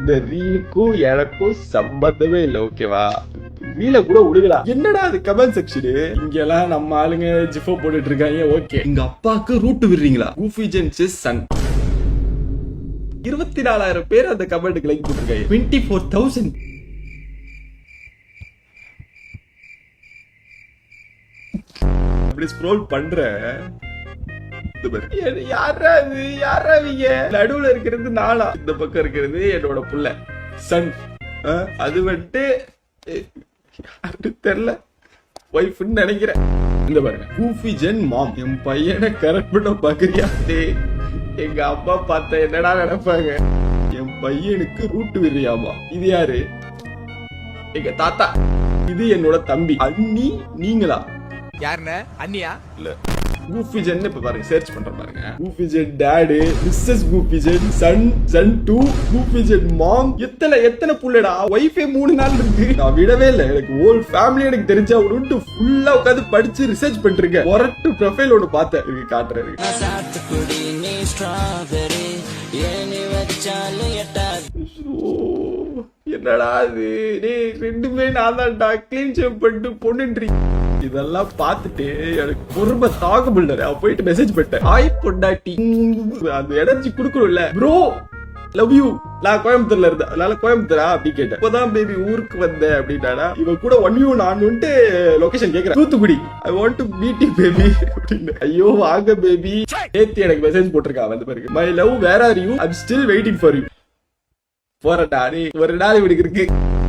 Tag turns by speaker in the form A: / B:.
A: இந்த ரீலுக்கும் எனக்கும் சம்பந்தமே இல்லை. ஓகேவா? ரீல கூட விடுங்களா. என்னடா அது கமெண்ட் செக்ஷனு? இங்க எல்லாம் நம்ம ஆளுங்க ஜிஃபோ போட்டுட்டு இருக்காங்க. ஓகே, எங்க அப்பாக்கு ரூட் விடுறீங்களா? கூஃபி ஜென்ஸ் சன் 24,000 பேர் அந்த கமெண்ட்டுக்கு லைக் போட்டுருக்காங்க. 24,000. அப்படி ஸ்க்ரோல் பண்ற நடுவுல இருக்கிறது நானா, இந்த பக்கம் இருக்கிறது என்னோட புள்ள சன். அது வந்துட்டு தெரியல, ஒய்ஃப்னு நினைக்கிறேன். இந்த பாருங்க, கூஃபி ஜென் மாம். என் பையனை கரெக்ட் பண்ண பாக்குறியா? எங்க அப்பா பார்த்தா என்னடா நினைப்பாங்க? என் பையனுக்கு ரூட் விரியாமா. இது யாரு? எங்க தாத்தா. இது என்னோட தம்பி. அண்ணி நீங்களா?
B: யாருன்னு? அண்ணியா?
A: இல்ல, கூஃபி ஜென். இப்ப பாருங்க, சர்ச் பண்ற பாருங்க. கூஃபி ஜென் டாடு, மிஸ்ஸஸ் கூஃபி ஜென் சன், சன் 2, கூஃபி ஜென் மாம். எத்தனை புள்ளடா? ஒய்ஃபே 3 நாள் இருக்கு. நான் விடவே இல்லை. எனக்கு ஹோல் ஃபேமிலி எனக்கு தெரிஞ்சா ஒரு ஃபுல்லா உட்காந்து படிச்சு ரிசர்ச் பண்ணிருக்கேன். ஒரட்டு ப்ரொஃபைல் ஒன்னு பார்த்தேன். இருக்கு, காட்டுறேன். என்னடா இது? ரெண்டுமே நான் தான்டா கிளீன் ஷேவ் பண்ணிட்டு பொண்ணுன்றி. இதெல்லாம் பார்த்துட்டு எனக்கு பொறுமை தாங்க முடியல. போயிட்டு மெசேஜ் பண்ணிட்டேன். ஆய் பொண்டாட்டி, அந்த எனர்ஜி குடுக்கணும்ல ப்ரோ, லவ் யூ. நான் கோயம்புத்தூர்ல இருந்தேன், அதனால கோயம்புத்தூரா அப்படி கேட்டேன். இப்பதான் பேபி ஊருக்கு வந்தேன் அப்படின்னா இவன் கூட 1v1 நான் லொகேஷன் கேக்குறேன். Thoothukudi. I want to meet you baby அப்படின்னு. ஐயோ வாங்க பேபி. நேத்து எனக்கு மெசேஜ் போட்டிருக்கா வந்து பாருங்க. My love where are you? I am still waiting for you. போறடா, ஒரு நாள் இப்படி இருக்கு.